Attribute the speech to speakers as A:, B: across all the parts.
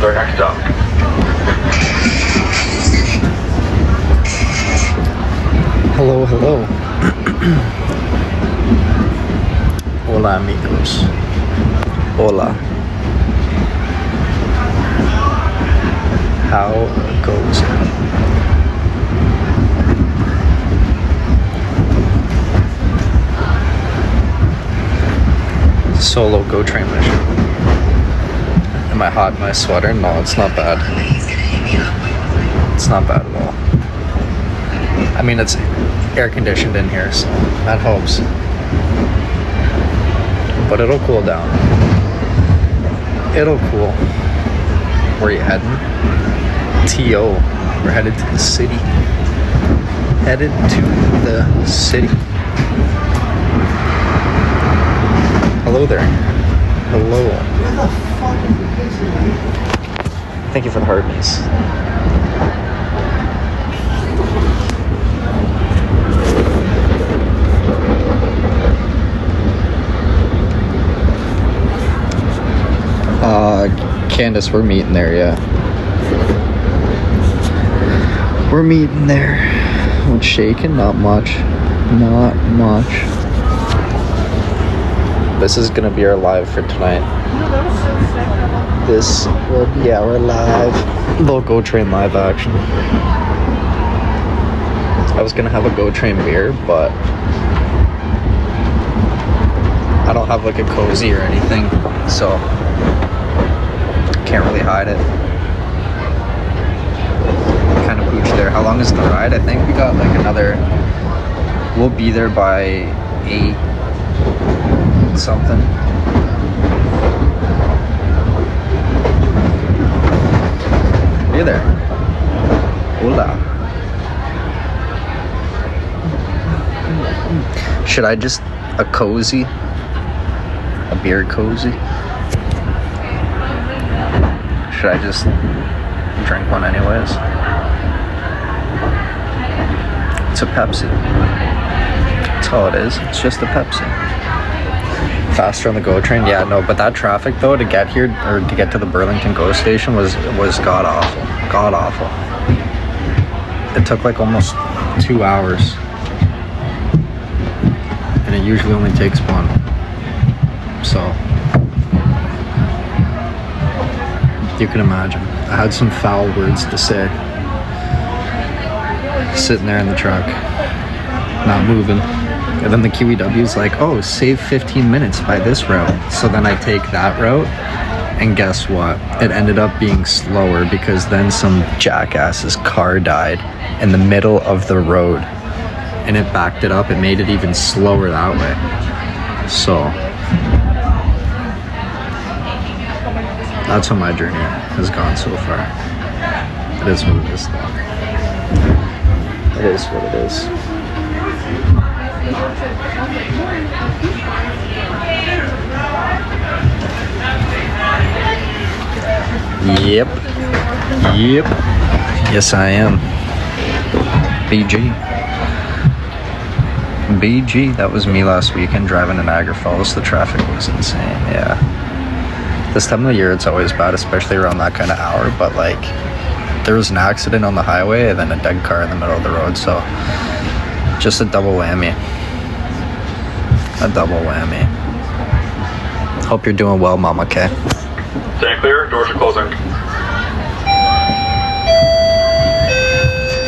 A: is our next stop.
B: Hello, hello. Hola, amigos. Hola. How goes it? Solo go train mission. Am I hot in my sweater? No, it's not bad. It's not bad at all. I mean, it's air conditioned in here, so that helps. But it'll cool down. It'll cool. Where are you heading? T.O. We're headed to the city. Headed to the city. Hello there. Hello. Thank you for the heartbeats. Candace, we're meeting there, yeah. We're meeting there. What's shaking? Not much. Not much. This is gonna be our live for tonight. This will be our live. Little Go Train live action. I was gonna have a Go Train beer, but I don't have like a cozy or anything, so can't really hide it. Kind of pooch there. How long is the ride? I think we got like another. We'll be there by 8 something. Hey there. Hola. Should I just a cozy? A beer cozy? Should I just drink one anyways? It's a Pepsi. That's all it is. It's just a Pepsi. Faster on the GO train? Yeah, no, but that traffic though to get here or to get to the Burlington GO station was god awful. God awful. It took like almost 2 hours. And it usually only takes one. So you can imagine. I had some foul words to say. Sitting there in the truck, not moving. And then the QEW's like, oh, save 15 minutes by this route. So then I take that route, and guess what? It ended up being slower because then some jackass's car died in the middle of the road. And it backed it up. It made it even slower that way. So that's how my journey has gone so far. It is what it is, though. It is what it is. Yep. Yep. Yes, I am. BG. BG. That was me last weekend driving to Niagara Falls. The traffic was insane. Yeah. This time of the year, it's always bad, especially around that kind of hour. But like, there was an accident on the highway and then a dead car in the middle of the road. So, just a double whammy. A double whammy. Hope you're doing well, Mama K.
A: Stand clear. Doors are closing.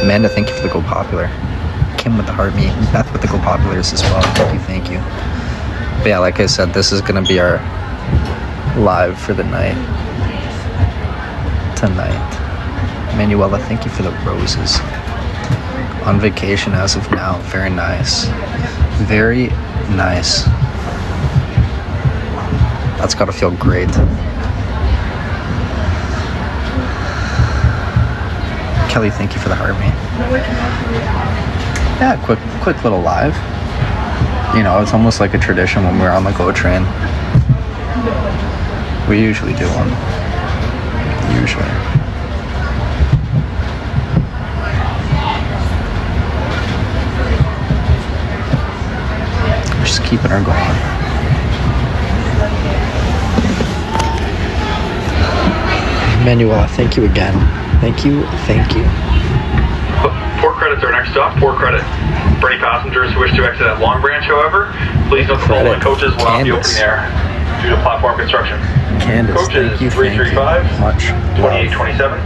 B: Amanda, thank you for the Go Popular. Kim with the heart me. Beth with the Go Populars as well. Thank you. But yeah, like I said, this is gonna be our live for the night. Tonight. Manuela, thank you for the roses. On vacation as of now. Very nice. Very nice. That's gotta feel great. Kelly, thank you for the heart me. Yeah, quick little live. You know, it's almost like a tradition when we're on the GO train. We usually do one. Usually. We're just keeping her going. Manuela, thank you again. Thank you.
A: 4 credits are next stop. 4 credit. For any passengers who wish to exit at Long Branch, however, please note the following coaches will not be opening there due to platform construction.
B: Candace,
A: Coaches
B: thank you.
A: 335,
B: Much love.
A: 2827,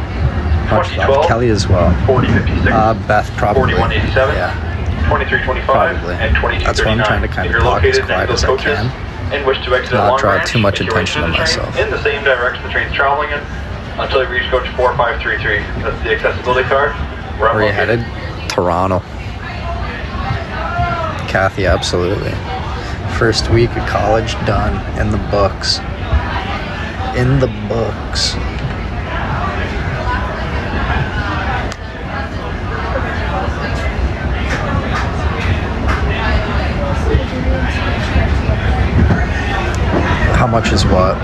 B: Much
A: 2012,
B: love. Kelly as well.
A: 4056,
B: Beth, probably.
A: 4187,
B: Yeah,
A: 2325,
B: probably.
A: and 2239.
B: That's why I'm trying to kind
A: If
B: of
A: you're
B: talk as
A: located
B: quiet
A: next
B: as
A: to
B: I
A: those coaches
B: can.
A: and wish to exit at
B: Not
A: Long
B: draw
A: Branch,
B: too much
A: make your way
B: attention
A: to
B: to
A: the train
B: myself.
A: in the same direction the train's traveling in until you reach coach 4533. That's the accessibility card.
B: Where are you headed? Toronto. Kathy, absolutely. First week of college done. In the books. In the books. How much is what?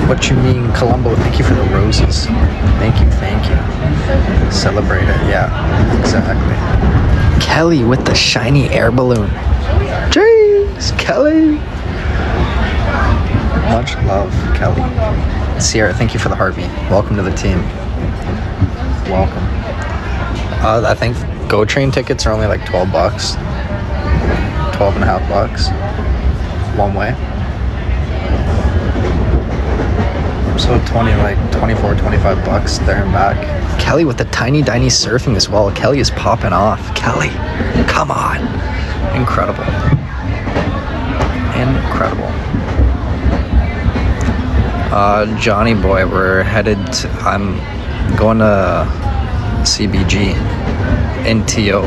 B: What you mean, Colombo? Thank you for the roses. Thank you. Celebrate it. Yeah, exactly. Kelly with the shiny air balloon. Jeez, Kelly. Much love, Kelly. Sierra, thank you for the heartbeat. Welcome to the team. Welcome. I think GO train tickets are only like $12. 12 and a half bucks. One way. So 24, 25 bucks there and back. Kelly with the tiny surfing as well. Kelly is popping off. Kelly, come on. Incredible. Johnny boy, we're headed I'm going to CBG in TO.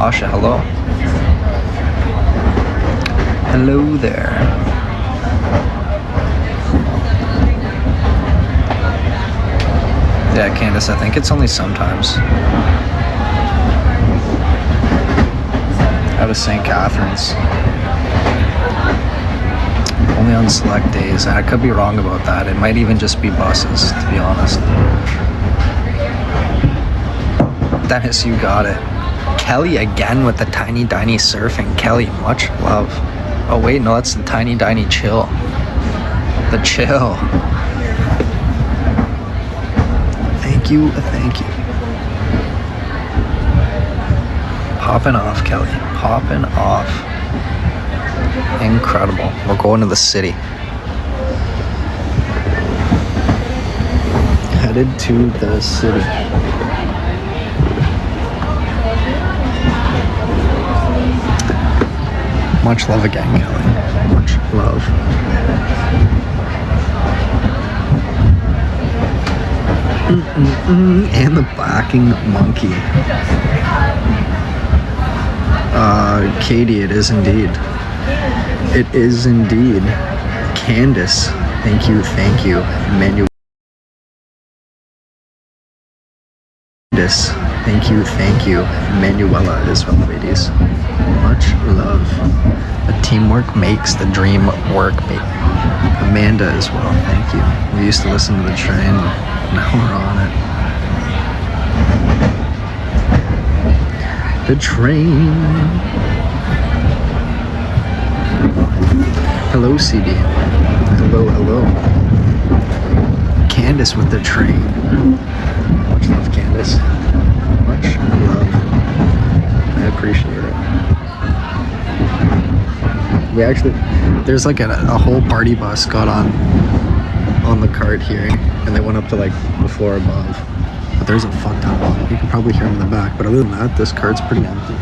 B: Asha, hello. Hello there. Yeah, Candace, I think it's only sometimes. Out of St. Catharines. Only on select days. I could be wrong about that. It might even just be buses, to be honest. Dennis, you got it. Kelly again with the tiny surfing. Kelly, much love. Oh wait, no, that's the tiny chill. The chill. Thank you. Popping off, Kelly. Popping off. Incredible. We're going to the city. Headed to the city. Much love again, Kelly. Much love. And the backing monkey. Katie, it is indeed. It is indeed. Candace, thank you. Emmanuel. Candace, thank you. Emanuela as well, ladies. Much love. The teamwork makes the dream work. Amanda as well, thank you. We used to listen to the train, now we're on it. The train. Hello, CD. Hello. Candace with the train. Much love, Candace. Much love. I appreciate it. We actually, there's like a whole party bus got on the cart here, and they went up to like the floor above. But there's a fuck ton of them. You can probably hear them in the back. But other than that, this cart's pretty empty.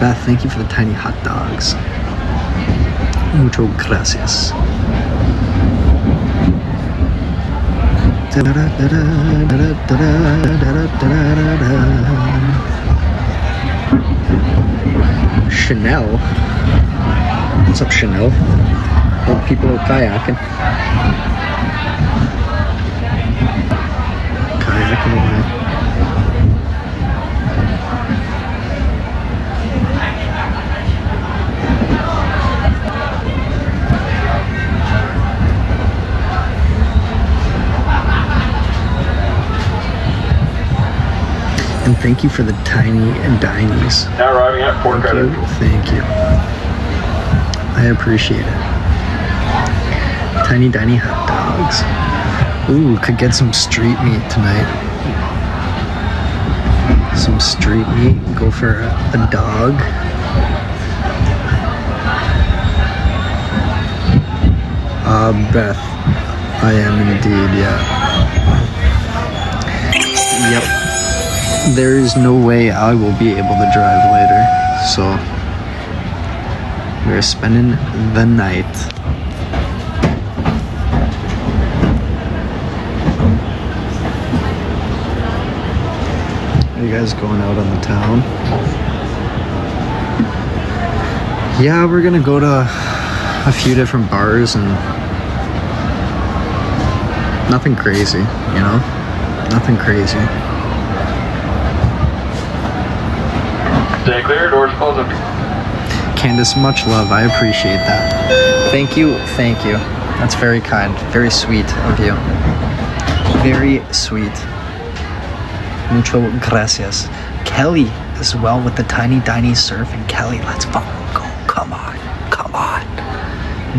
B: Beth, thank you for the tiny hot dogs. Mucho gracias. Chanel. What's up, Chanel? Old people are kayaking. Kayaking away. And thank you for the tiny and dinies.
A: Now arriving at Port Credit.
B: Thank you. I appreciate it. Tiny diny hot dogs. Ooh, could get some street meat tonight. Some street meat. Go for a dog. Beth. I am indeed, yeah. Yep. There is no way I will be able to drive later, so we're spending the night. Are you guys going out on the town? Yeah, we're gonna go to a few different bars and nothing crazy, you know? Nothing crazy.
A: Stay clear, doors closing.
B: Candace, much love. I appreciate that. Thank you. Thank you. That's very kind. Very sweet of you. Very sweet. Mucho gracias. Kelly as well with the tiny diny surfing. Kelly, let's fucking go. Come on. Come on.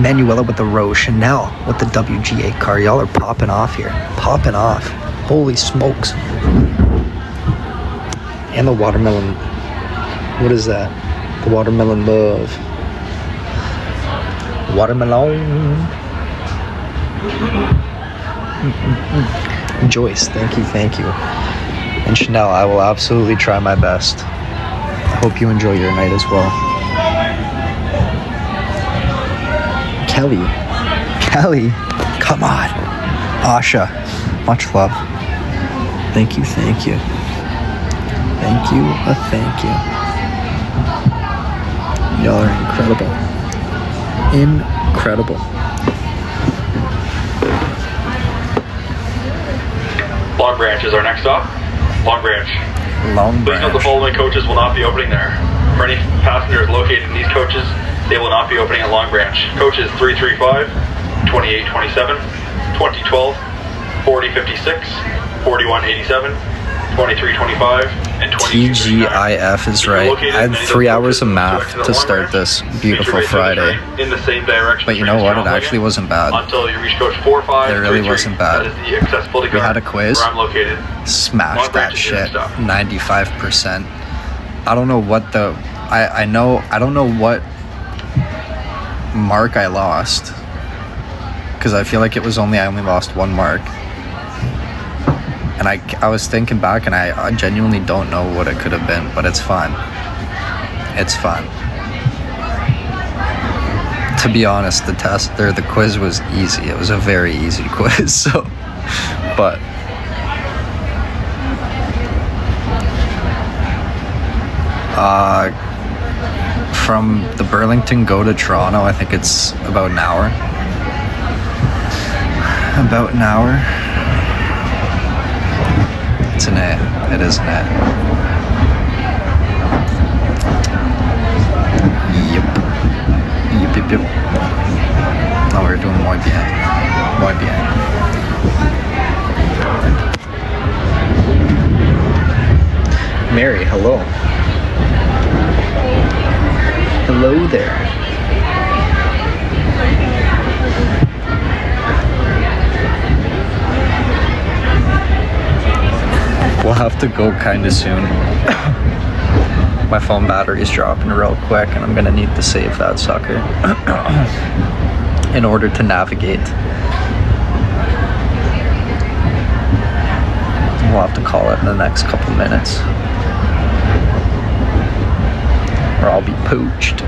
B: Manuela with the Rose. Chanel with the WGA car. Y'all are popping off here. Popping off. Holy smokes. And the watermelon. What is that? The watermelon love. Watermelon. Joyce, thank you. And Chanel, I will absolutely try my best. I hope you enjoy your night as well. Kelly, come on. Asha, much love. Thank you. Thank you. Y'all are incredible. Incredible.
A: Long Branch is our next stop. Long Branch. Please note the following coaches will not be opening there. For any passengers located in these coaches, they will not be opening at Long Branch. Coaches 335, 2827, 2012, 4056, 4187, 2325 and 2239.
B: TGIF is right. I had 3 hours of math to start this beautiful Friday.
A: In the same direction.
B: But you know what? It actually wasn't bad.
A: Until you reach coach 45.
B: It really wasn't bad.
A: That is the accessibility
B: We had a quiz.
A: where I'm located.
B: Smashed that shit. 95%. I don't know what the I don't know what mark I lost. Because I feel like I only lost 1 mark. And I was thinking back and I genuinely don't know what it could have been, but it's fun. It's fun. To be honest, the quiz was easy. It was a very easy quiz, so, but. From the Burlington go to Toronto, I think it's about an hour. It's an A. It is an A. Yep. No, we're doing muy bien. Mary, hello. Hello there. We'll have to go kind of soon. My phone battery's dropping real quick and I'm gonna need to save that sucker in order to navigate. We'll have to call it in the next couple minutes. Or I'll be poached.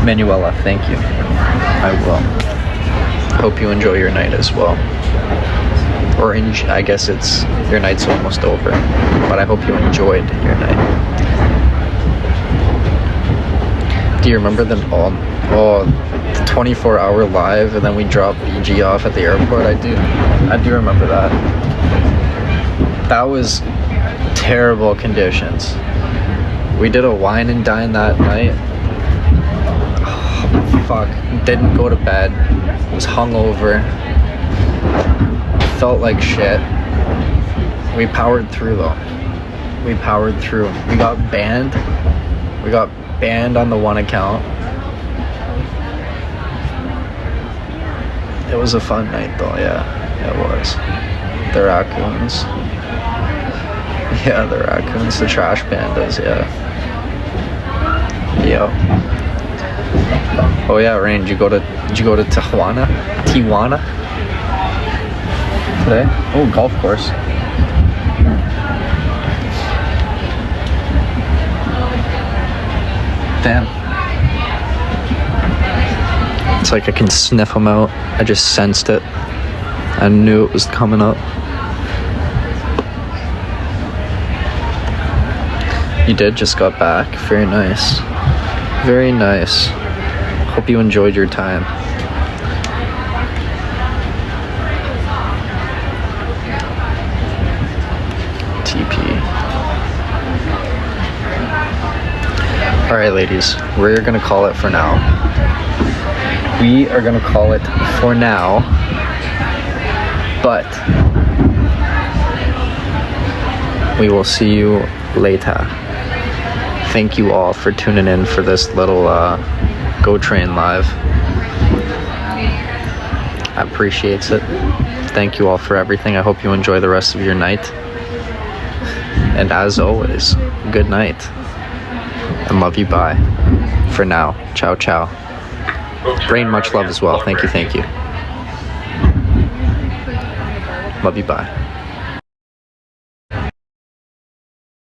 B: Manuela, thank you. I will. Hope you enjoy your night as well. Or I guess your night's almost over, but I hope you enjoyed your night. Do you remember the 24-hour live and then we dropped BG off at the airport? I do remember that. That was terrible conditions. We did a wine and dine that night. Oh, fuck. Didn't go to bed. Was hungover. Felt like shit. We powered through though. We powered through. We got banned. We got banned on the one account. It was a fun night though, yeah. It was. The raccoons. Yeah, the raccoons, the trash pandas, yeah. Yep. Oh yeah, Rain, did you go to Tijuana? Today? Oh, golf course. Damn. It's like I can sniff them out. I just sensed it. I knew it was coming up. You did just got back. Very nice. Very nice. Hope you enjoyed your time. TP. Alright, ladies. We're gonna call it for now. We are gonna call it for now. But we will see you later. Thank you all for tuning in for this little Go Train Live. I appreciate it. Thank you all for everything. I hope you enjoy the rest of your night. And as always, good night. And love you, bye. For now. Ciao, ciao. Rain, much love as well. Thank you, thank you. Love you, bye.